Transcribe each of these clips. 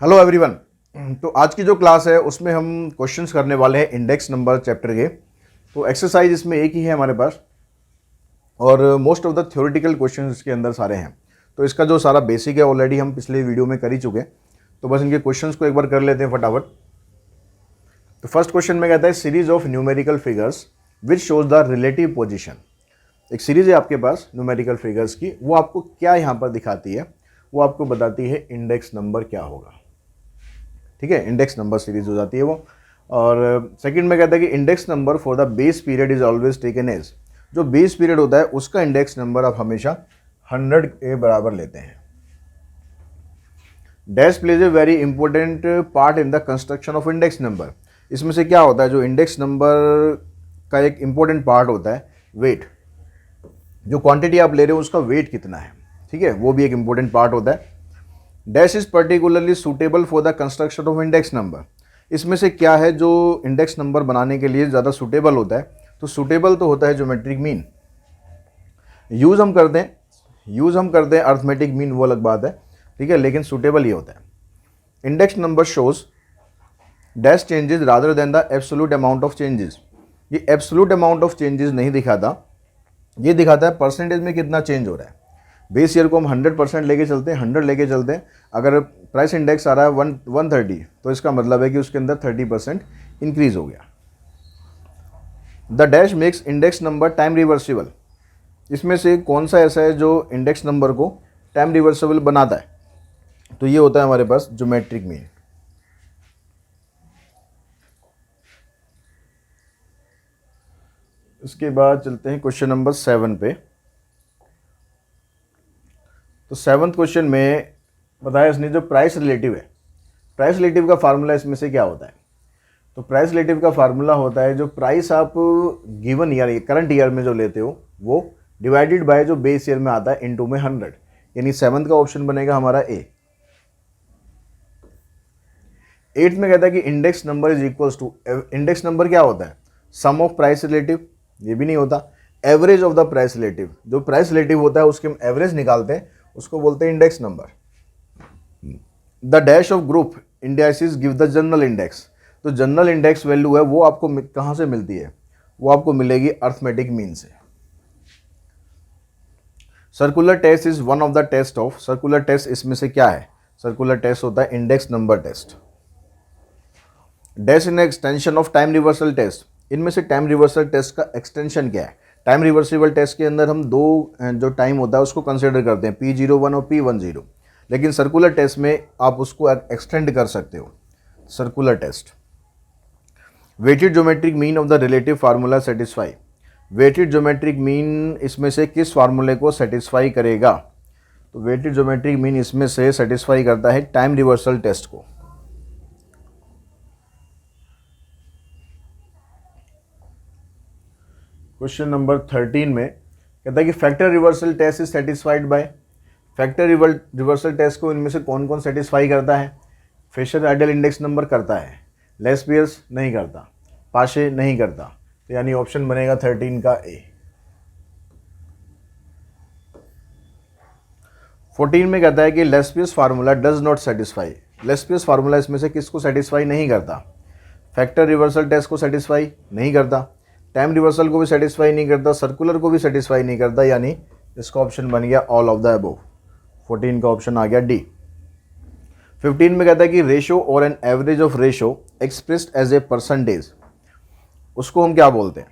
Hello everyone. तो आज की जो क्लास है उसमें हम क्वेश्चंस करने वाले हैं इंडेक्स नंबर चैप्टर के। तो एक्सरसाइज इसमें एक ही है हमारे पास और most of the theoretical questions इसके अंदर सारे हैं। तो इसका जो सारा बेसिक है ऑलरेडी हम पिछले वीडियो में कर ही चुके हैं, तो बस इनके क्वेश्चंस को एक बार कर लेते हैं फटाफट। तो फर्स्ट क्वेश्चन में कहता है series of numerical figures which shows the relative position. एक सीरीज है आपके पास न्यूमेरिकल फिगर्स की, वो आपको क्या यहाँ पर दिखाती है, वो आपको बताती है इंडेक्स नंबर क्या होगा। ठीक है, इंडेक्स नंबर सीरीज हो जाती है वो। और सेकंड में कहता है कि index number for the base period is always taken as, जो बेस पीरियड होता है उसका इंडेक्स नंबर आप हमेशा 100 के बराबर लेते हैं। Dash plays a very important part in the construction of index number. इसमें से क्या होता है, जो इंडेक्स नंबर का एक इंपॉर्टेंट पार्ट होता है वेट, जो क्वांटिटी आप ले रहे हो उसका वेट कितना है, ठीक है, वो भी एक इंपॉर्टेंट पार्ट होता है। Dash is particularly suitable for the construction of index number. इसमें से क्या है जो इंडेक्स नंबर बनाने के लिए ज़्यादा सूटेबल होता है, तो सूटेबल तो होता है ज्योमेट्रिक मीन। यूज़ हम करते हैं अर्थमेटिक मीन, वो अलग बात है, ठीक है, लेकिन सूटेबल ये होता है। Index number shows dash changes rather than the absolute amount of changes. ये एब्सोल्यूट अमाउंट ऑफ चेंजेस नहीं दिखाता, ये दिखाता है परसेंटेज में कितना चेंज हो रहा है। बेस ईयर को हम 100% लेके चलते हैं, 100 लेके चलते हैं। अगर प्राइस इंडेक्स आ रहा है 130, तो इसका मतलब है कि उसके अंदर 30% इंक्रीज हो गया। The dash makes index number time reversible. इसमें से कौन सा ऐसा है जो इंडेक्स नंबर को टाइम रिवर्सिबल बनाता है, तो ये होता है हमारे पास ज्योमेट्रिक मीन। इसके बाद चलते हैं क्वेश्चन नंबर 7 पे। तो 7th क्वेश्चन में बताया इसने जो प्राइस रिलेटिव है, प्राइस रिलेटिव का फार्मूला इसमें से क्या होता है। तो प्राइस रिलेटिव का फार्मूला होता है जो प्राइस आप गिवन ईयर करंट ईयर में जो लेते हो वो डिवाइडेड बाय जो बेस ईयर में आता है इनटू में 100, यानी 7th का ऑप्शन बनेगा हमारा ए। 8th में कहता है कि index number is equals to, index number क्या होता है, सम ऑफ प्राइस रिलेटिव, ये भी नहीं होता, average of the price relative. जो प्राइस रिलेटिव होता है उसके हम एवरेज निकालते हैं, उसको बोलते हैं index number. The dash of group indexes give the general index. तो जनरल इंडेक्स वैल्यू है वो आपको कहाँ से मिलती है, वो आपको मिलेगी अर्थमेटिक मीन से। Circular test is one of the test of, circular test इसमें से क्या है, सर्कुलर टेस्ट होता है index number test. Dash in extension of time reversal test, इनमें से टाइम रिवर्सल टेस्ट का एक्सटेंशन क्या है। टाइम रिवर्सिबल टेस्ट के अंदर हम दो जो टाइम होता है उसको कंसिडर करते हैं, P01 और P10, लेकिन सर्कुलर टेस्ट में आप उसको एक्सटेंड कर सकते हो। Circular test weighted geometric mean of the relative formula satisfy. Weighted geometric mean इसमें से किस फार्मूले को सेटिस्फाई करेगा, तो वेटेड ज्योमेट्रिक मीन इसमें से सेटिस्फाई करता है टाइम रिवर्सल टेस्ट को। क्वेश्चन नंबर 13 में कहता है कि factor reversal test is satisfied by. Factor reversal test को इनमें से कौन कौन सेटिस्फाई करता है, फिशर आइडियल इंडेक्स नंबर करता है, लेस्पियर्स नहीं करता, पाशे नहीं करता, तो यानी ऑप्शन बनेगा 13 का ए। 14 में कहता है कि Laspeyres formula does not satisfy. Laspeyres formula इसमें से किसको सेटिस्फाई नहीं करता, फैक्टर रिवर्सल टेस्ट को सेटिस्फाई नहीं करता, टाइम रिवर्सल को भी सेटिस्फाई नहीं करता, सर्कुलर को भी सेटिस्फाई नहीं करता, यानी इसका ऑप्शन बन गया ऑल ऑफ द अबव। 14 का ऑप्शन आ गया डी। 15 में कहता है कि रेशो और an average of ratio expressed as a percentage, उसको हम क्या बोलते हैं,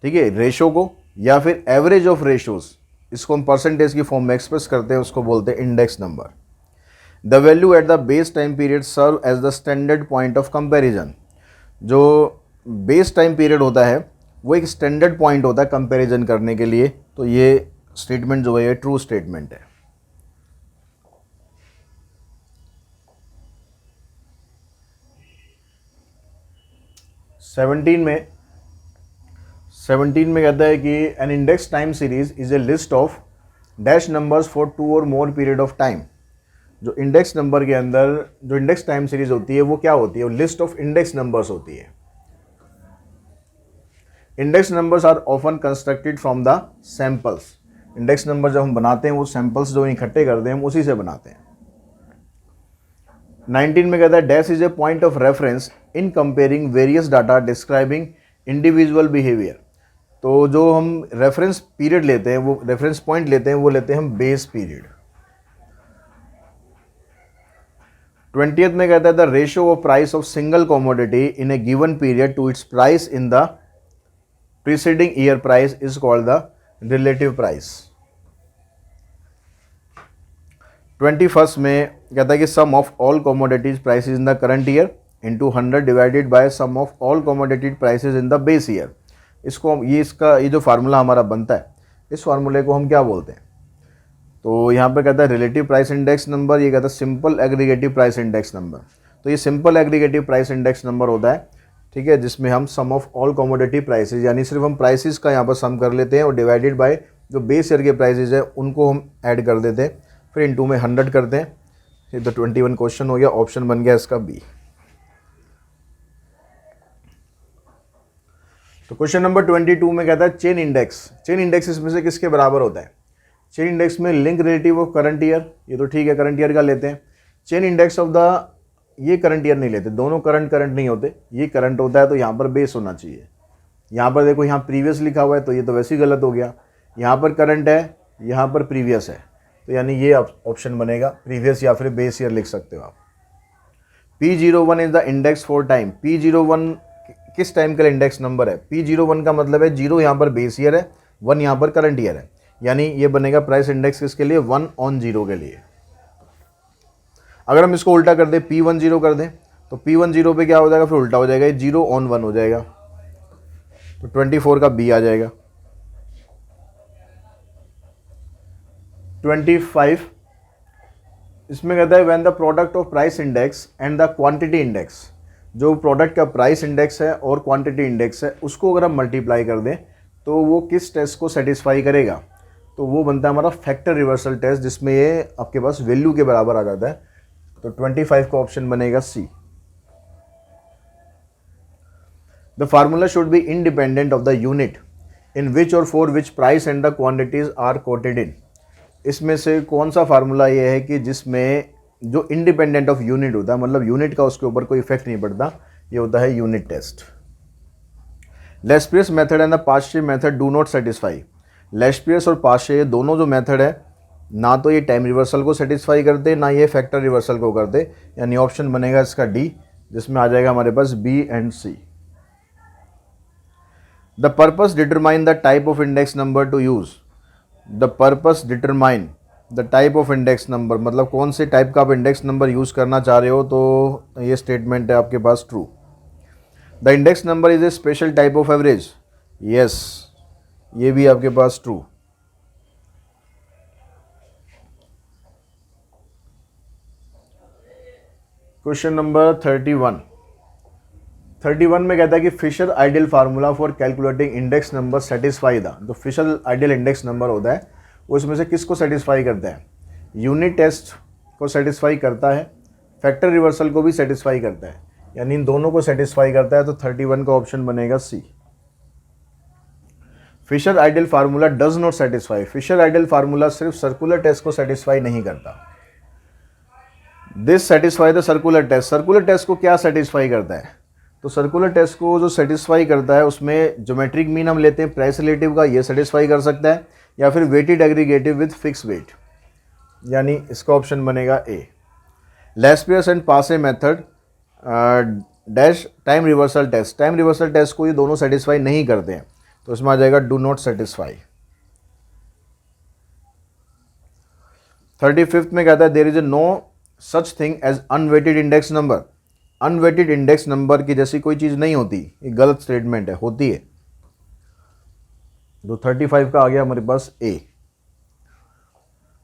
ठीक है, रेशो को या फिर एवरेज ऑफ रेशोज, इसको हम परसेंटेज की फॉर्म में एक्सप्रेस करते हैं, उसको बोलते हैं index number. The value at the base time period serve as the standard point of comparison. जो बेस टाइम पीरियड होता है वो एक स्टैंडर्ड पॉइंट होता है कंपैरिजन करने के लिए, तो ये स्टेटमेंट जो है ये ट्रू स्टेटमेंट है। सेवनटीन में कहता है कि an index time series is a list of dash numbers for 2 और मोर पीरियड ऑफ टाइम। जो इंडेक्स नंबर के अंदर जो इंडेक्स टाइम सीरीज होती है वो क्या होती है, वो लिस्ट ऑफ इंडेक्स नंबर्स होती है। Index numbers are often constructed from the samples. Index number जब हम बनाते हैं वो सैम्पल्स जो इकट्ठे करते हैं हम उसी से बनाते हैं। 19 में कहता है dash is a point of reference in comparing various data describing individual behaviour. तो जो हम रेफरेंस पीरियड लेते हैं, वो रेफरेंस पॉइंट लेते हैं, वो लेते हैं हम बेस पीरियड। 20th में कहता है the ratio of price of single commodity in a given period to its price in the preceding year price is called the relative price. 21st में कहता है कि sum of all commodities prices in the current year into 100 divided by sum of all commodity prices in the base year. इसको ये जो formula हमारा बनता है, इस फार्मूले को हम क्या बोलते हैं? तो यहाँ पे कहता है रिलेटिव प्राइस इंडेक्स नंबर, ये कहता है simple aggregative price index number. तो ये simple aggregative price index number होता है, ठीक है, जिसमें हम सम ऑफ ऑल कॉमोडिटी प्राइसेस, यानी सिर्फ हम प्राइसेस का यहाँ पर सम कर लेते हैं और डिवाइडेड बाय जो बेस ईयर के प्राइसेस है उनको हम ऐड कर देते हैं, फिर इंटू में 100 करते हैं। ये तो 21 क्वेश्चन हो गया, ऑप्शन बन गया इसका बी। तो क्वेश्चन नंबर 22 में कहता है चेन इंडेक्स। चेन इंडेक्स इसमें से किसके बराबर होता है? चेन इंडेक्स में link relative of current year, ये तो ठीक है, करंट ईयर का लेते हैं। चेन इंडेक्स ऑफ द, ये करंट ईयर नहीं लेते, दोनों करंट नहीं होते, ये करंट होता है, तो यहाँ पर बेस होना चाहिए। यहाँ पर देखो, यहाँ प्रीवियस लिखा हुआ है, तो ये तो वैसे ही गलत हो गया। यहाँ पर करंट है, यहाँ पर प्रीवियस है, तो यानी ये ऑप्शन बनेगा, प्रीवियस या फिर बेस ईयर लिख सकते हो आप। P01 is the index for time. P01 किस टाइम का इंडेक्स नंबर है? P01 का मतलब है 0 यहाँ पर बेस ईयर है, 1 यहाँ पर करंट ईयर है, यानी ये बनेगा प्राइस इंडेक्स किसके लिए? 1/0 के लिए। अगर हम इसको उल्टा कर दें, P10 कर दें, तो P10 पे क्या हो जाएगा? फिर उल्टा हो जाएगा, 0/1 हो जाएगा, तो 24 का बी आ जाएगा। 25 इसमें कहता है when the product of price index and the quantity index, जो प्रोडक्ट का प्राइस इंडेक्स है और क्वांटिटी इंडेक्स है, उसको अगर हम मल्टीप्लाई कर दें तो वो किस टेस्ट को सेटिस्फाई करेगा? तो वो बनता है हमारा फैक्टर रिवर्सल टेस्ट, जिसमें ये आपके पास वैल्यू के बराबर आ जाता है। तो 25 का ऑप्शन बनेगा C. The formula should be independent of the unit in which और for which price and the quantities are quoted in. इसमें से कौन सा फार्मूला ये है कि जिसमें जो इंडिपेंडेंट ऑफ यूनिट होता है, मतलब यूनिट का उसके ऊपर कोई इफेक्ट नहीं पड़ता, ये होता है unit test. Laspeyres method and the Paasche method do not satisfy. Laspeyres और पास्चे, ये दोनों जो मेथड है, ना तो ये टाइम रिवर्सल को सेटिस्फाई करते, ना ये फैक्टर रिवर्सल को करते, यानी ऑप्शन बनेगा इसका डी, जिसमें आ जाएगा हमारे पास B and C. The purpose determine the type of index number to use. The purpose determine the type of index number, मतलब कौन से टाइप का आप इंडेक्स नंबर यूज़ करना चाह रहे हो, तो ये स्टेटमेंट है आपके पास true. The index number is a special type of average. Yes, ये भी आपके पास ट्रू। क्वेश्चन नंबर 31 में कहता है कि Fisher ideal formula for calculating index number satisfy the. तो फिशर आइडियल इंडेक्स नंबर होता है, उसमें से किसको सेटिस्फाई करता है? यूनिट टेस्ट को सेटिस्फाई करता है, फैक्टर रिवर्सल को भी सेटिस्फाई करता है, यानी इन दोनों को सेटिस्फाई करता है, तो 31 का ऑप्शन बनेगा C. Fisher ideal formula does not satisfy. Fisher ideal formula सिर्फ सर्कुलर टेस्ट को सेटिस्फाई नहीं करता। This satisfy the circular test. Circular test को क्या सेटिस्फाई करता है? तो सर्कुलर टेस्ट को जो सेटिस्फाई करता है, उसमें ज्योमेट्रिक मीन हम लेते हैं प्राइस रिलेटिव का, ये सेटिस्फाई कर सकता है, या फिर weighted aggregative with fix weight, यानी इसका ऑप्शन बनेगा A. Laspeyres and Paasche method dash time reversal test. Time reversal test को ये दोनों सेटिस्फाई नहीं करते हैं, तो इसमें आ जाएगा डू नॉट सेटिस्फाई। 35 में कहता है there is a no such thing as unweighted index number. Unweighted index number की जैसी कोई चीज़ नहीं होती, ये गलत स्टेटमेंट है, होती है। तो 35 का आ गया हमारे पास ए।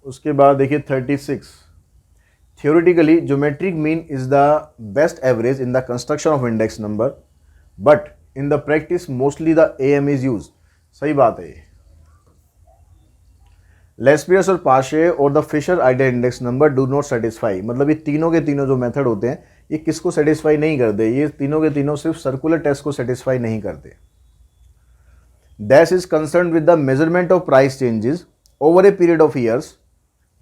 उसके बाद देखिए 36, theoretically geometric mean is the best average in the construction of index number, but in the practice mostly the AM is use. सही बात है ये। लेस्पियस और पाशे और the Fisher ideal index number do not satisfy, मतलब ये तीनों के तीनों जो मेथड होते हैं, ये किसको सेटिस्फाई नहीं करते? ये तीनों के तीनों सिर्फ सर्कुलर टेस्ट को सेटिस्फाई नहीं करते। Dash is concern with the measurement of price changes over a period of years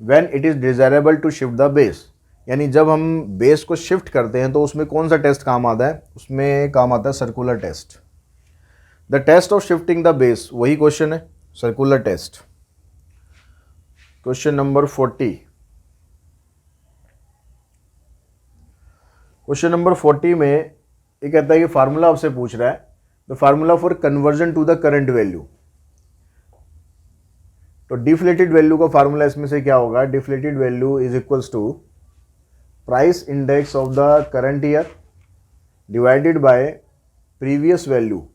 when it is desirable to shift the base. यानी जब हम बेस को शिफ्ट करते हैं तो उसमें कौन सा टेस्ट काम आता है, उसमें काम आता है circular test. The test of shifting the base, वही क्वेश्चन है, circular test. Question number 40। Question number 40 में ये कहता है कि फार्मूला आपसे पूछ रहा है, the formula for conversion to the current value. तो डिफ्लेटेड वैल्यू का फार्मूला इसमें से क्या होगा, deflated value is equals to price index of the current year divided by previous value,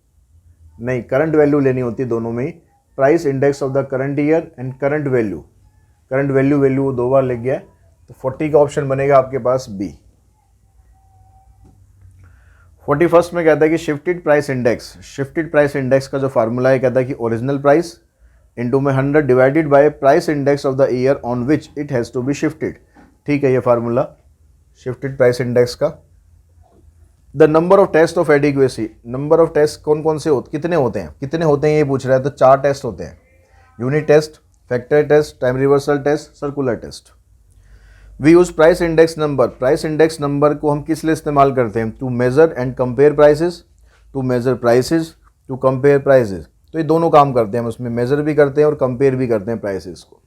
नहीं करंट वैल्यू लेनी होती है दोनों में ही, price index of the current year and current value, current value दो बार लिख गया है, तो 40 का ऑप्शन बनेगा आपके पास बी। 41st में कहता है कि shifted price index, shifted price index का जो फार्मूला है कहता है कि ओरिजिनल प्राइस इंटू में 100 divided by price index of the year on which it has to be shifted. ठीक है, ये फार्मूला शिफ्टेड प्राइस इंडेक्स का। The number of test of adequacy, number of test कौन कौन से कितने होते हैं ये पूछ रहा है, तो 4 टेस्ट होते हैं, unit test, factor test, time reversal test, circular test. We use price index number, price index number को हम किस लिए इस्तेमाल करते हैं, to measure and compare prices, to measure prices, to compare prices. तो ये दोनों काम करते हैं, हम उसमें मेजर भी करते हैं और कंपेयर भी करते हैं प्राइसेस को।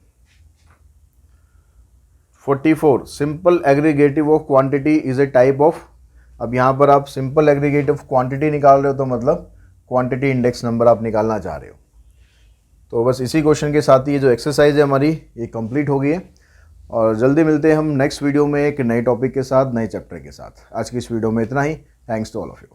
44 simple aggregative of quantity is a type of, अब यहाँ पर आप सिंपल एग्रीगेटिव क्वांटिटी निकाल रहे हो तो मतलब क्वांटिटी इंडेक्स नंबर आप निकालना चाह रहे हो। तो बस इसी क्वेश्चन के साथ ही ये जो एक्सरसाइज है हमारी ये कंप्लीट हो गई है, और जल्दी मिलते हैं हम नेक्स्ट वीडियो में एक नए टॉपिक के साथ, नए चैप्टर के साथ। आज की इस वीडियो में इतना ही। Thanks to all of you.